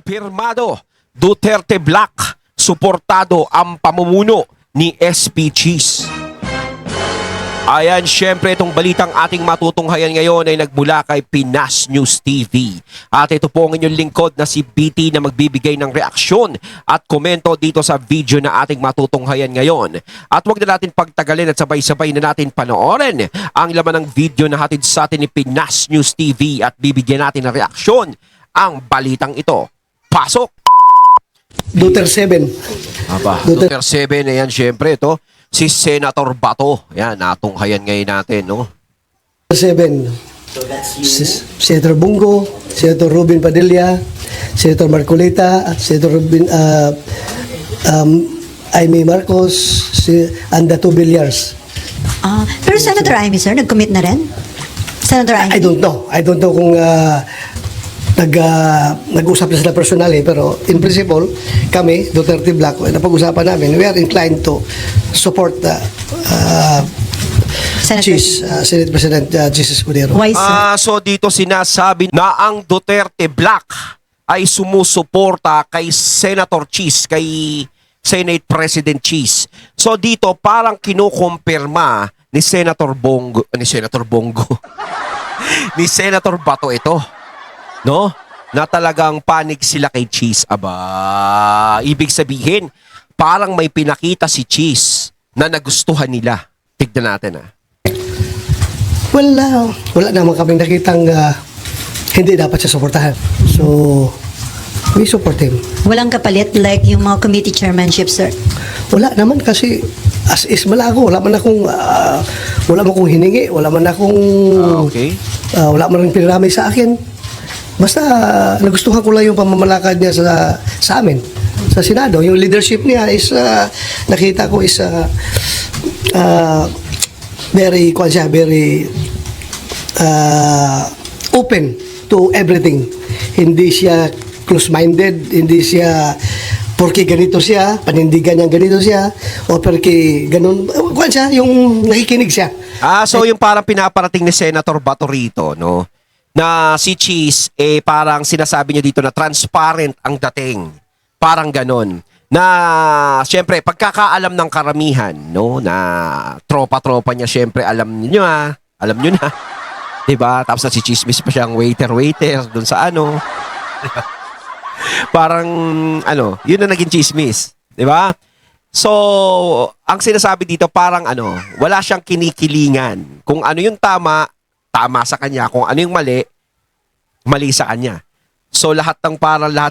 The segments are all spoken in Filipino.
Kumpirmado, Duterte Black, suportado ang pamumuno ni SP Cheese. Ayan, syempre itong balitang ating matutunghayan ngayon ay nagmula kay Pinas News TV. At ito po ang inyong lingkod na si BT na magbibigay ng reaksyon at komento dito sa video na ating matutunghayan ngayon. At huwag na natin pagtagalin at sabay-sabay na natin panoorin ang laman ng video na hatid sa atin ni Pinas News TV at bibigyan natin ng reaksyon ang balitang ito. Pasok! Duterte 7. Aba, Duterte 7, ayan syempre ito. Si Senator Bato. Yan, natunghayan ngayon natin, no? 7. Senator Bungo, Senator Robin Padilla, Senator Marcolita, Senator Robin, Aimee Marcos, and the two Villar. Pero Senator Aimee, sir, nag-commit na rin? Senator Aimee? I don't know kung nag-usap na sila personally, pero in principle, kami, Duterte Black, napag-usapan namin, we are inclined to support Senate President Jesus Escudero. Why, sir? So dito sinasabi na ang Duterte Black ay sumusuporta kay Senator Cheese, kay Senate President Cheese. So dito parang kinukumpirma ni Senator Bongo, ni Senator Bato ito. No? Na talagang panig sila kay Cheese. Aba, ibig sabihin, parang may pinakita si Cheese na nagustuhan nila. Tignan natin, Wala naman kaming nakitang hindi dapat siya suportahan. So, we support him. Walang kapalit like yung mga committee chairmanship, sir? Wala naman kasi as is malago. Wala man akong hiningi. Wala man akong okay. Wala man rin pinaramay sa akin. Basta nagustuhan ko lang yung pamamalakad niya sa amin, sa Senado. Yung leadership niya is, nakita ko is very open to everything. Hindi siya close-minded, hindi siya porque ganito siya, panindigan niya ganito siya, o porque ganun, yung nakikinig siya. So yung parang pinaparating ni Senator Bato rito, no? Na si Cheese, parang sinasabi niya dito na transparent ang dating. Parang ganon. Na, syempre, pagkakaalam ng karamihan, no? Na tropa-tropa niya, syempre, alam niyo na. Diba? Tapos na si Chismis pa siyang waiter dun sa ano. Parang, yun na naging Chismis. Diba? So, ang sinasabi dito, parang wala siyang kinikilingan. Kung ano yung tama sa kanya. Kung ano yung mali sa kanya. So lahat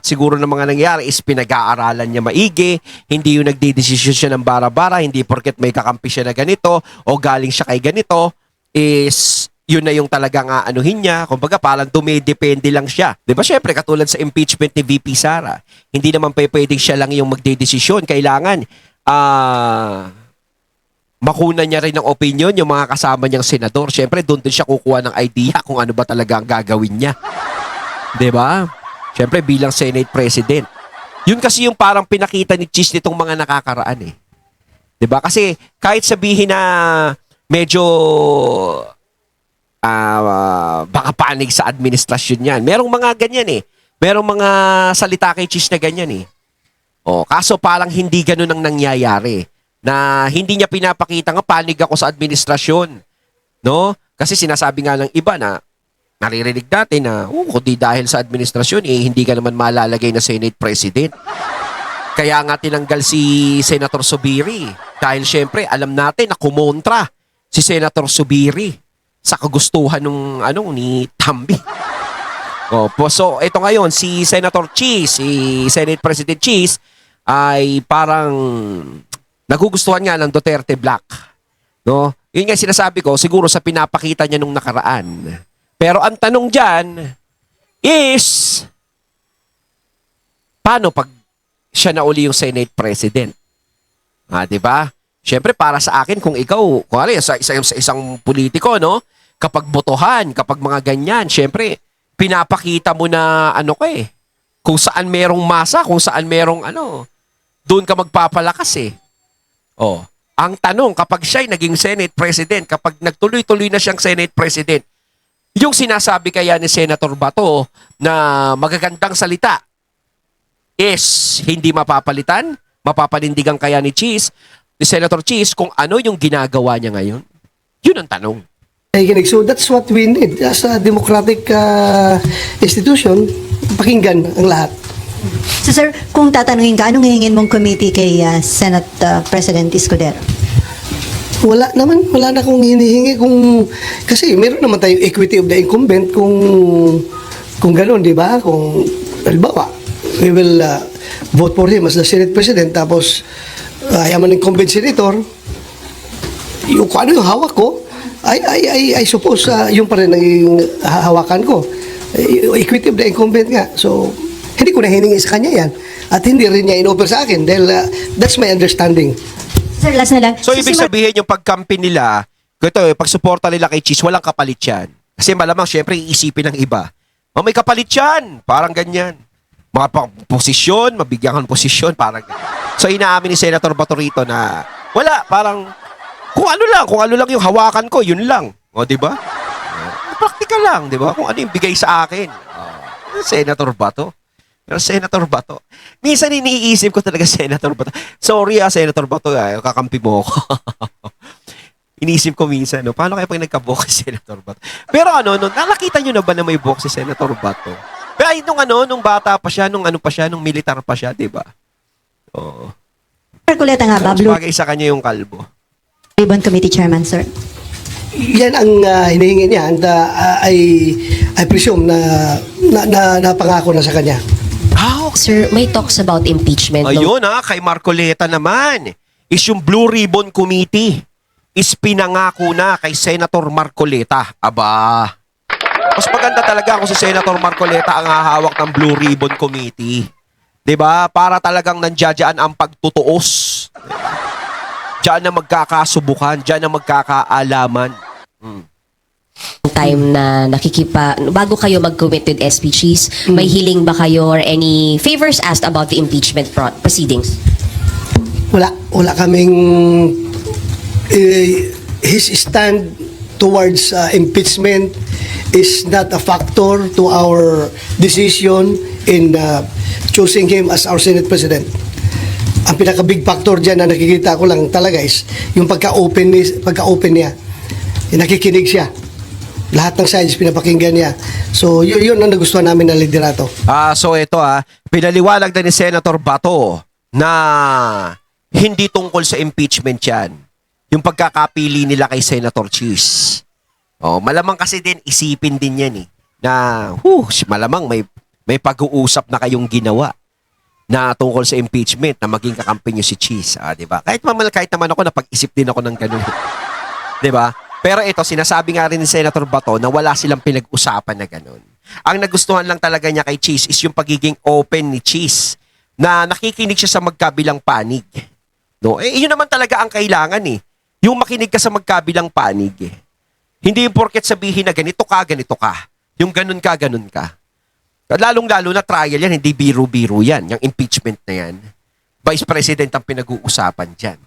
siguro ng mga nangyari is pinag-aaralan niya maigi, hindi yung nagdidesisyon siya ng bara-bara, hindi porket may kakampi siya na ganito o galing siya kay ganito, is yun na yung talagang aanuhin niya. Kumbaga parang dumidepende lang siya. Diba syempre katulad sa impeachment ni VP Sara, hindi naman pwedeng siya lang yung magdedesisyon. Kailangan, makunan niya rin ng opinion yung mga kasama niyang senador. Siyempre, doon din siya kukuha ng idea kung ano ba talaga ang gagawin niya. Diba? Siyempre, bilang Senate President. Yun kasi yung parang pinakita ni Cheese nitong mga nakakaraan eh. Diba? Kasi kahit sabihin na medyo baka panig sa administrasyon yan. Merong mga ganyan eh. Merong mga salita kay Cheese na ganyan eh. Kaso parang hindi ganun ang nangyayari. Na hindi niya pinapakita nga panig ako sa administrasyon. No? Kasi sinasabi nga ng iba na naririnig natin na kundi dahil sa administrasyon, hindi ka naman malalagay na Senate President. Kaya nga tinanggal si Senator Zubiri. Dahil syempre, alam natin na kumontra si Senator Zubiri sa kagustuhan ni Tambi. So, ito ngayon, si Senator Cheese, si Senate President Cheese, ay parang nagugustuhan nga ng Duterte Black. No? Yun nga sinasabi ko, siguro sa pinapakita niya nung nakaraan. Pero ang tanong dyan is, paano pag siya na uli yung Senate President? Diba? Siyempre, para sa akin, kung ikaw, sa isang politiko, no? Kapag botohan, kapag mga ganyan, siyempre, pinapakita mo na kung saan merong masa, kung saan merong doon ka magpapalakas eh. Ang tanong, kapag siya'y naging Senate President, kapag nagtuloy-tuloy na siyang Senate President, yung sinasabi kaya ni Senator Bato na magagandang salita is hindi mapapalitan, mapapanindigan kaya ni Senator Cheese, kung ano yung ginagawa niya ngayon? Yun ang tanong. Nakikinig. So that's what we need as a democratic institution, pakinggan ang lahat. So sir, kung tatanungin ka, anong hihingin mong committee kay Senate President Escudero? Wala na akong hinihingi kasi meron naman tayong equity of the incumbent kung gano'n, di ba? Kung halimbawa, we will vote for him as the Senate President, tapos I'm an incumbent senator, kung ano yung hawak ko, I suppose yung pa rin ang hawakan ko. Equity of the incumbent nga. So, hindi ko na hiningi sa kanya yan. At hindi rin niya in-offer sa akin dahil that's my understanding. Sir, last na lang. So, ibig sabihin yung pagkampi nila, pagsuporta nila kay Cheese, walang kapalit yan. Kasi malamang, syempre, iisipin ng iba. May kapalit yan. Parang ganyan. Mga posisyon, mabigyan ka ng posisyon, parang ganyan. So, inaamin ni Senator Bato rito na wala, parang kung ano lang yung hawakan ko, yun lang. O, di ba? Practical lang, di ba? Kung ano yung bigay sa akin. Senator Bato. Pero Senator Bato. Minsan iniisip ko talaga Senator Bato. Sorry Senator Bato, kakampi mo ako. Iniisip ko minsan, paano kaya pag nagka-book si Senator Bato? Pero nakakita nyo na ba na may book si Senator Bato? Pero nung bata pa siya, nung militar pa siya, di ba? Oo. Kuleta nga ba, Blue Bagay sa kanya yung kalbo. Ribbon Committee Chairman, sir? Yan ang hinihingi niya and I presume na napangako na sa kanya. Sir, may talks about impeachment. Ayun kay Marcoleta naman. Is yung Blue Ribbon Committee is pinangako na kay Senator Marcoleta. Aba. Mas maganda talaga kung si Senator Marcoleta ang hahawak ng Blue Ribbon Committee. 'Di ba? Para talagang nandiyan ang pagtutuos. Diba? Diyan na magkakasubukan, diyan na magkakaalaman. Time na bago kayo mag-commit with SPGs, may hiling ba kayo or any favors asked about the impeachment proceedings? Wala kaming his stand towards impeachment is not a factor to our decision in choosing him as our Senate President. Ang pinaka-big factor dyan na nakikita ko lang talaga is yung pagka-open niya. Nakikinig siya. Lahat ng sides pinapakinggan niya. So, yun ang nagustuhan namin na liderato. So ito pinaliwanag na ni Senator Bato na hindi tungkol sa impeachment yan. Yung pagkakapili nila kay Senator Cheese. Malamang kasi din, isipin din yan na malamang may pag-uusap na kayong ginawa na tungkol sa impeachment na maging kakampi nyo si Cheese. Di ba? Kahit naman ako, napag-isip din ako ng ganun. Di ba? Pero ito, sinasabi nga rin ni Senator Bato na wala silang pinag-usapan na ganun. Ang nagustuhan lang talaga niya kay Cheese is yung pagiging open ni Cheese na nakikinig siya sa magkabilang panig. No? Yun naman talaga ang kailangan Yung makinig ka sa magkabilang panig. Hindi yung porket sabihin na ganito ka. Yung ganun ka. Lalong-lalo na trial yan, hindi biro-biro yan. Yung impeachment na yan. Vice President ang pinag-uusapan dyan.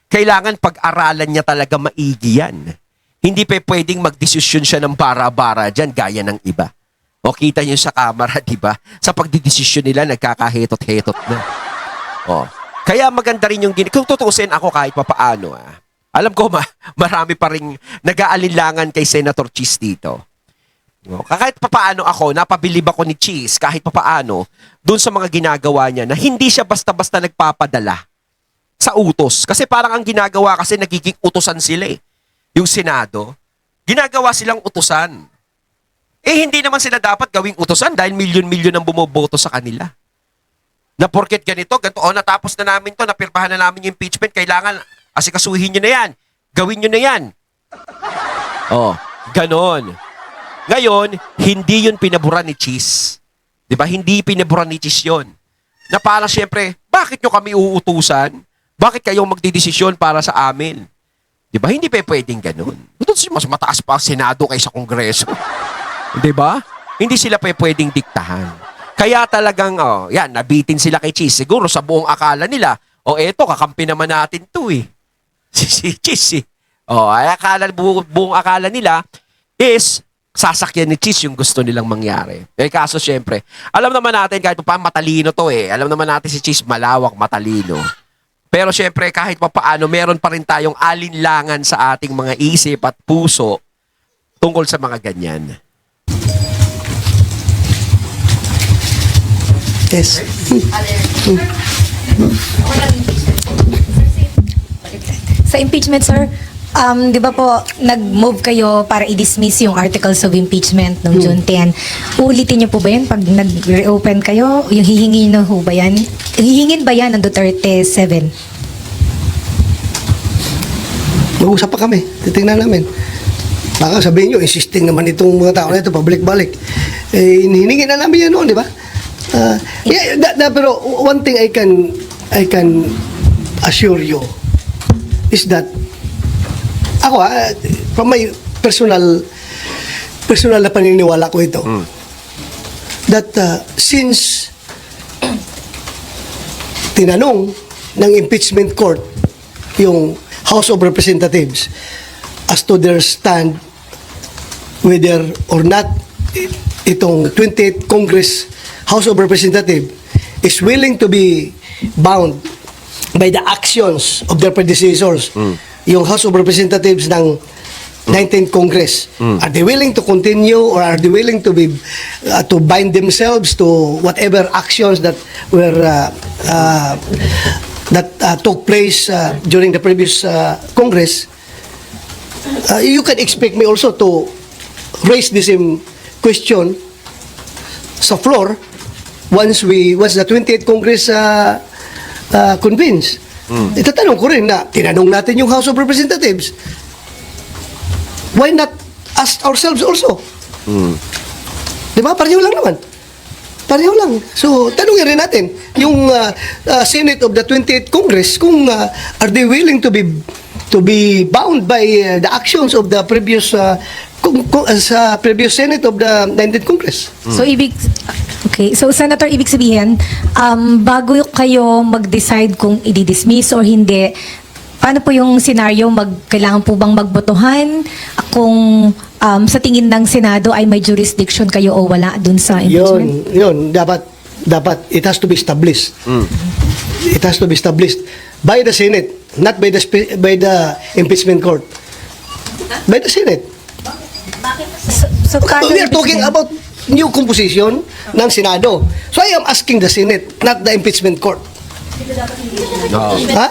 Kailangan pag-aralan niya talaga maigi yan. Hindi pwedeng magdesisyon siya ng bara-bara dyan gaya ng iba. O kita niyo sa camera, di ba? Sa pagdidesisyon nila, nagkakahetot-hetot na. Kaya maganda rin yung kung tutuusin ako kahit papaano. Alam ko marami pa rin nag-aalinlangan kay Senator Cheese dito. Kahit papaano ako, napabilib ako ni Cheese kahit papaano dun sa mga ginagawa niya na hindi siya basta-basta nagpapadala sa utos. Kasi parang ang ginagawa kasi nagiging utusan sila Yung Senado, ginagawa silang utusan. Hindi naman sila dapat gawing utusan dahil milyon-milyon ang bumoboto sa kanila. Na porket ganito, natapos na namin to, napirmahan na namin yung impeachment, kailangan asikasuhin nyo na yan. Gawin nyo na yan. Ganon. Ngayon, hindi yun pinabura ni Cheese. Diba? Hindi pinabura ni Cheese yun. Na parang syempre, bakit nyo kami uutusan? Bakit kayong magdidesisyon para sa amin? Diba? Hindi pwedeng ganun. Mas mataas pa ang Senado kaysa Kongreso. Diba? Hindi sila pwedeng diktahan. Kaya talagang, nabitin sila kay Cheese. Siguro sa buong akala nila, eto, kakampi naman natin to Si Cheese Buong akala nila is, sasakyan ni Cheese yung gusto nilang mangyari. Eh kaso syempre, alam naman natin kahit pa matalino to eh. Alam naman natin si Cheese malawak, matalino. Pero syempre kahit pa paano, meron pa rin tayong alinlangan sa ating mga isip at puso tungkol sa mga ganyan. Yes. Sa impeachment, sir, di ba po, nag-move kayo para i-dismiss yung articles of impeachment noong June 10. Uulitin niyo po ba yun pag nag-reopen kayo? Yung hihingi na ho ba yan? Hihingin ba yan ng Duterte 7? Mag-usap pa kami. Titingnan namin. Baka sabihin nyo, insisting naman itong mga tao na ito, pabalik-balik. Eh, hinihingi na namin yan noon, di ba? Pero one thing I can assure you is that ako, from my personal na paniniwala ko ito, that since tinanong ng impeachment court yung House of Representatives as to their stand whether or not itong 28th Congress House of Representatives is willing to be bound by the actions of their predecessors. Yung House of Representatives ng 19th Congress. Are they willing to continue or are they willing to be to bind themselves to whatever actions that were took place during the previous Congress? You can expect me also to raise this question sa floor once the 28th Congress convenes. Itatanong ko rin na tinanong natin yung House of Representatives. Why not ask ourselves also? Di ba? Pareho lang naman. Pareho lang. So, tanongin rin natin yung Senate of the 28th Congress kung are they willing to be bound by the actions of the previous previous Senate of the 19th Congress. So Senator, ibig sabihin, bago kayo mag-decide kung i-dismiss or hindi, paano po yung scenario, kailangan po bang magbotohan kung sa tingin ng Senado ay may jurisdiction kayo o wala dun sa impeachment? Yun, dapat it has to be established. It has to be established by the Senate, not by the impeachment court. By the Senate. So, We are talking about new composition ng Senado. So I am asking the Senate, not the impeachment court. Ha?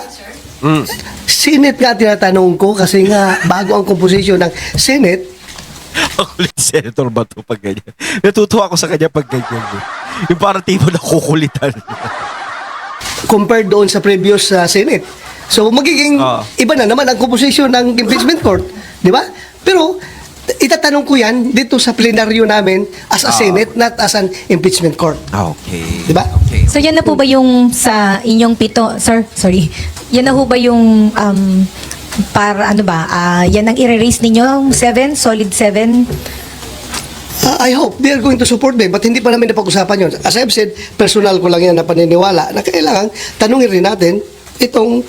Senate nga tinatanong ko kasi nga bago ang composition ng Senate. Ang kulit Senator Bato pag ganyan. Natutuwa ako sa kanya pag ganyan. Yung parang tipo na kukulitan. Compared doon sa previous Senate. So magiging iba na naman ang composition ng impeachment court, di ba? Pero itatanong ko yan dito sa plenaryo namin as a Senate, not as an impeachment court. Okay. Di ba? Okay. So yan na po ba yung sa inyong yan na po ba yung para ano ba, yan ang i-raise ninyo, 7, solid 7? I hope they are going to support me, but hindi pa namin napag-usapan yun. As I've said, personal ko lang yan na paniniwala na kailangan tanungin rin natin itong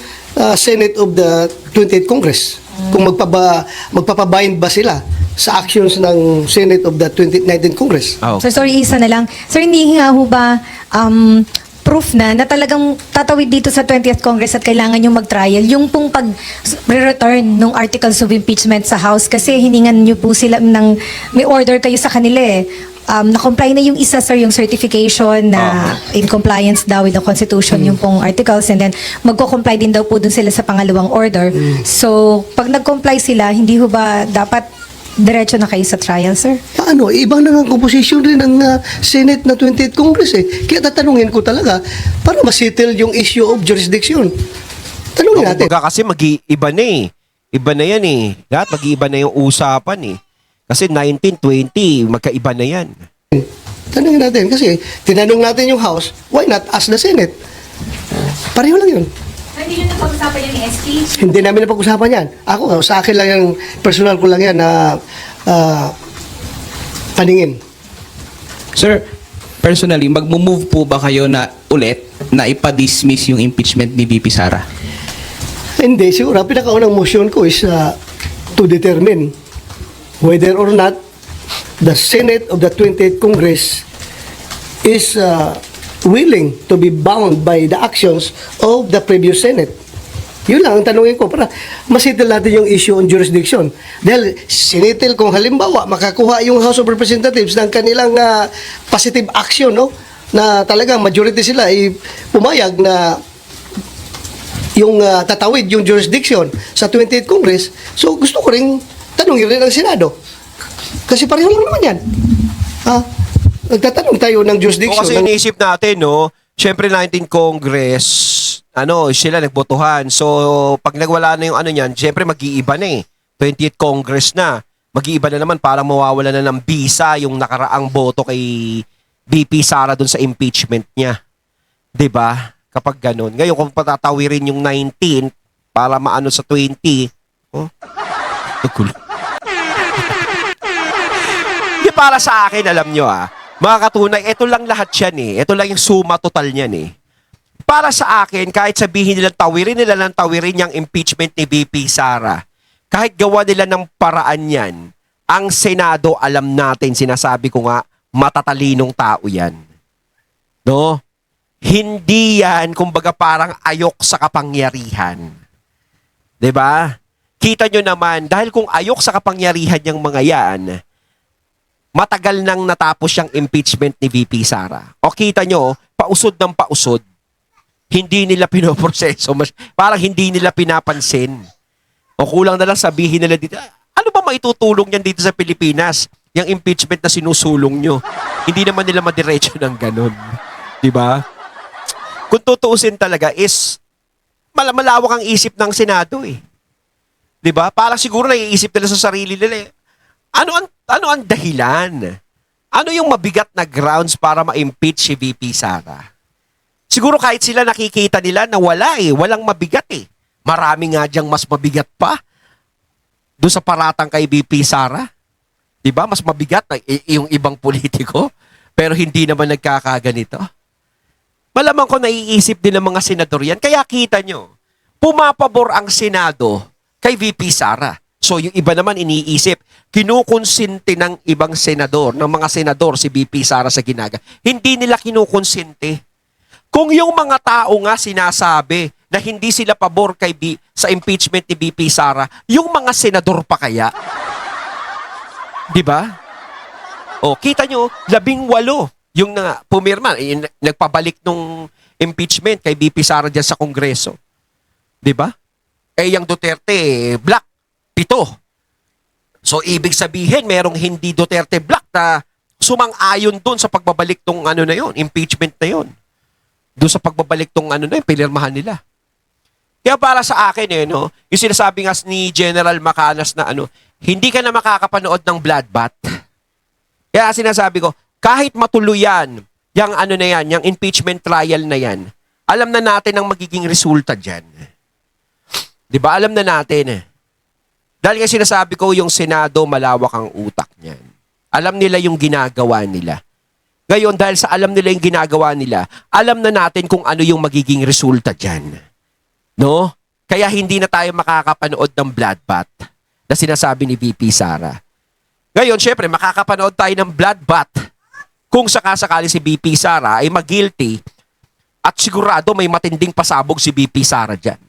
Senate of the 28th Congress. Kung magpapabind ba sila sa actions ng Senate of the 19th Congress. So sorry, isa na lang. Sir, hindi nga ho ba proof na talagang tatawid dito sa 20th Congress at kailangan yung mag-trial, yung pong pag-return ng articles of impeachment sa House kasi hiningan nyo po sila may order kayo sa kanila eh. Na-comply na yung isa, sir, yung certification na in compliance daw with the Constitution yung pong articles and then magko-comply din daw po dun sila sa pangalawang order. So, pag nag-comply sila, hindi ho ba dapat diretso na kayo sa trial, sir? Paano? Ibang na ang composition rin ng Senate na 28th Congress eh. Kaya tatanungin ko talaga para masettle yung issue of jurisdiction. Tanungin natin. Kasi mag-iiba na eh. Iba na yan eh. Lahat mag-iiba na yung usapan eh. Kasi 1920, magkaiba na yan. Tanungin natin kasi tinanong natin yung House, why not ask the Senate? Pareho lang yun. Hindi nyo napag-usapan yan ni SP? Hindi namin napag-usapan yan. Ako, sa akin lang yung personal ko lang yan na paningin. Sir, personally, magmo-move po ba kayo na ulit na ipa-dismiss yung impeachment ni VP Sara? Hindi, siguro. Pinakaunang motion ko is to determine whether or not the Senate of the 28th Congress is willing to be bound by the actions of the previous Senate. Yun lang ang tanongin ko para masettle natin yung issue on jurisdiction. Dahil sinitil kung halimbawa makakuha yung House of Representatives ng kanilang positive action, no? Na talagang majority sila ay pumayag na yung tatawid yung jurisdiction sa 28th Congress. So gusto ko ring tanongin rin ang Senado. Kasi pareho lang naman yan. Nagtatanong tayo ng O jurisdiction. kasi iniisip natin, no, syempre 19 Congress, sila nagbotohan. So, pag nagwala na yung ano niyan, syempre mag-iiba na eh. 20th Congress na. Mag-iiba na naman, parang mawawala na ng bisa yung nakaraang boto kay VP Sara dun sa impeachment niya. 'Di ba? Kapag ganun. Ngayon, kung patatawirin yung 19 para maano sa 20, gulo. Di para sa akin, alam nyo mga katunay, ito lang lahat yan eh. Ito lang yung suma total niyan eh. Para sa akin, kahit sabihin nila ng tawirin yung impeachment ni VP Sara, kahit gawa nila ng paraan yan, ang Senado, alam natin, sinasabi ko nga, matatalinong tao yan. No? Hindi yan, kumbaga parang ayok sa kapangyarihan. 'Di ba? Kita nyo naman, dahil kung ayok sa kapangyarihan yung mga yan, matagal nang natapos yung impeachment ni VP Sara. O kita nyo, pausod ng pausod, hindi nila pinoproseso, parang hindi nila pinapansin. O kulang na lang sabihin nila dito, ano ba maitutulong yan dito sa Pilipinas? Yung impeachment na sinusulong nyo. Hindi naman nila madiretso ng ganun. Diba? Kung tutuusin talaga is, malawak ang isip ng Senado eh. Diba? Parang siguro naiisip nila sa sarili nila eh. Ano ang dahilan? Ano yung mabigat na grounds para ma-impeach si VP Sara? Siguro kahit sila nakikita nila na wala eh, walang mabigat eh. Marami nga diyang mas mabigat pa doon sa paratang kay VP Sara. Diba? Mas mabigat na yung ibang politiko, pero hindi naman nagkakaganito. Malamang ko naiisip din ng mga senador yan. Kaya kita nyo, pumapabor ang Senado kay VP Sara. So yung iba naman iniisip, kinukonsinti ng ibang senador, ng mga senador si VP Sara sa ginagawa. Hindi nila kinukonsinti. Kung yung mga tao nga sinasabi na hindi sila pabor sa impeachment ni VP Sara, yung mga senador pa kaya? Di ba? O, kita nyo, 18 yung pumirma, nagpabalik nung impeachment kay VP Sara dyan sa Kongreso. Di ba? Yung Duterte, black. 7. So, ibig sabihin, merong hindi Duterte black na sumang-ayon doon sa pagbabalik tong impeachment na yon. Doon sa pagbabalik tong pinirmahan nila. Kaya para sa akin, yung sinasabi nga ni General Macanas na hindi ka na makakapanood ng bloodbath. Kaya sinasabi ko, kahit matuluyan, yung impeachment trial na yan, alam na natin ang magiging resulta dyan. Di ba? Alam na natin. Dahil nga sinasabi ko, yung Senado, malawak ang utak niyan. Alam nila yung ginagawa nila. Ngayon, dahil sa alam nila yung ginagawa nila, alam na natin kung ano yung magiging resulta dyan. No? Kaya hindi na tayo makakapanood ng bloodbath na sinasabi ni VP Sara. Ngayon, syempre, makakapanood tayo ng bloodbath kung sakasakali si VP Sara ay mag-guilty at sigurado may matinding pasabog si VP Sara dyan.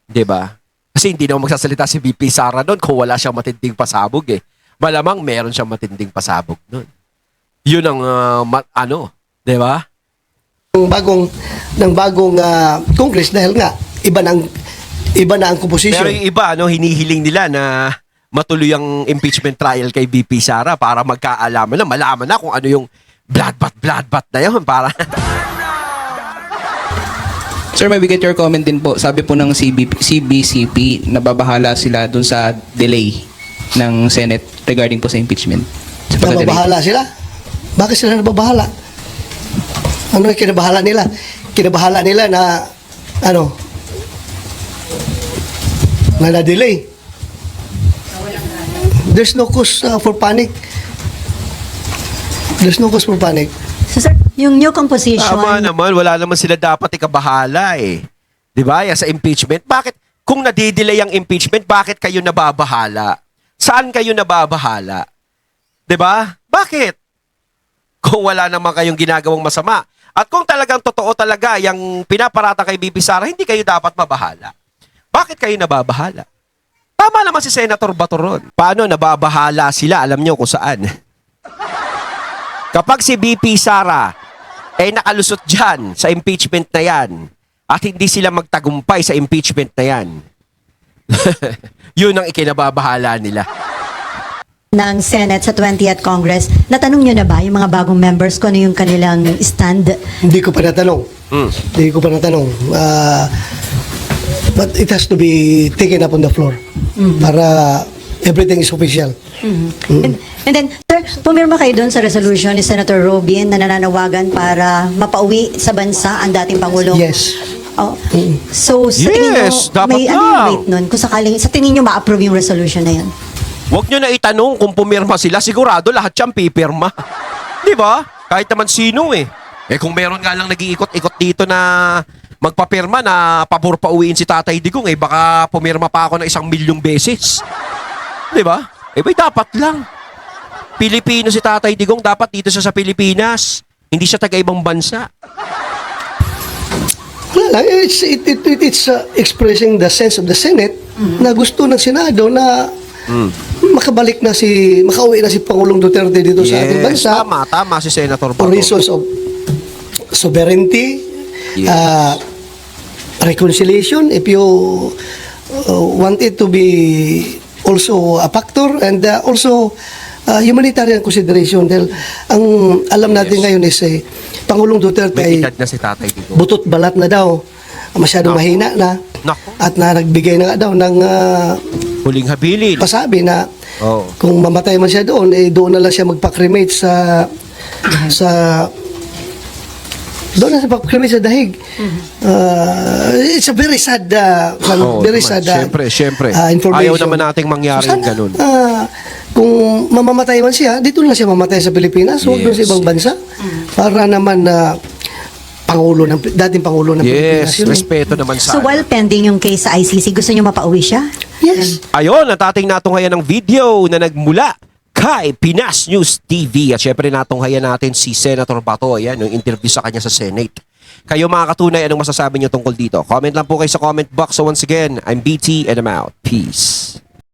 Diba? Kasi hindi naman magsasalita si VP Sara doon kung wala siyang matinding pasabog eh. Malamang meron siyang matinding pasabog doon. Yun ang diba? Ng bagong Congress dahil nga iba na ang composition. Pero yung iba, hinihiling nila na matuloy ang impeachment trial kay VP Sara para magkaalaman na, malaman na kung ano yung bloodbath na yun para... Sir, may get your comment din po. Sabi po ng CBCP, nababahala sila dun sa delay ng Senate regarding po sa impeachment. Sa pagka-delay. Nababahala sila? Bakit sila nababahala? Ano yung kinabahala nila? Kinabahala nila na na-delay. There's no cause for panic. There's no cause for panic. So sir, yung new composition, Tama naman, wala naman sila dapat ikabahala eh. Di ba? Sa impeachment. Bakit? Kung nadidelay ang impeachment, bakit kayo nababahala? Saan kayo nababahala? 'Di ba? Bakit? Kung wala naman kayong ginagawang masama. At kung talagang totoo talaga yung pinaparata kay BP Sara, hindi kayo dapat mabahala. Bakit kayo nababahala? Tama naman si Senator Bato ron. Paano nababahala sila? Alam nyo kung saan. Kapag si BP Sara ay nakalusot dyan sa impeachment na yan at hindi sila magtagumpay sa impeachment na yan, yun ang ikinababahala nila. Ng Senate sa 20th Congress, natanong nyo na ba yung mga bagong members ko ano yung kanilang stand? Hindi ko pa natanong. Hindi ko pa natanong. But it has to be taken up on the floor para everything is official. And then, sir, pumirma kayo doon sa resolution ni Senator Robin na nananawagan para mapauwi sa bansa ang dating Pangulong. Yes. Oh. So, sa tingin nyo, Yes, dapat may ano yung lang. weight nun? Kung sakaling, sa tingin nyo ma-approve yung resolution na yan? Huwag nyo na itanong kung pumirma sila, sigurado lahat siyang pipirma. Di ba? Kahit naman sino eh. Eh kung meron nga lang nag-iikot-ikot dito na magpapirma na pabor pa uwiin si Tatay Digong, eh baka pumirma pa ako ng 1,000,000 beses. Di ba? Eh bay dapat lang. Pilipino si Tatay Digong, dapat dito siya sa Pilipinas. Hindi siya taga-ibang bansa. Wala lang. It's expressing the sense of the Senate na gusto ng Senado na makauwi na si Pangulong Duterte dito sa ating bansa Tama si Senator for Bato. reasons of sovereignty, reconciliation, if you want it to be also a factor, and also humanitarian consideration. Dahil ang alam natin ngayon is Pangulong Duterte May ay edad na si Tatay Digong. butot balat na daw, masyadong mahina na, Nako. at na nagbigay na nga daw ng Huling habilin. pasabi na Oh. kung mamatay man siya doon, doon na lang siya magpa-cremate sa doon na siya magpa-cremate sa dahig. It's a very sad very naman. sad Siyempre. information. Ayaw naman nating mangyari yung ganun. Kung mamamatay man siya, dito lang siya mamatay sa Pilipinas, huwag doon sa ibang bansa. Para naman na dating Pangulo ng Pilipinas. Yes, yun eh. respeto naman sa So while pending yung case sa ICC, gusto nyo mapauwi siya? Yes. Ayun, natating natunghayan ng video na nagmula kay Pinas News TV. At syempre natunghayan natin si Senator Bato. Ayan, yung interview sa kanya sa Senate. Kayo mga katunay, anong masasabi niyo tungkol dito? Comment lang po kayo sa comment box. So once again, I'm BT and I'm out. Peace.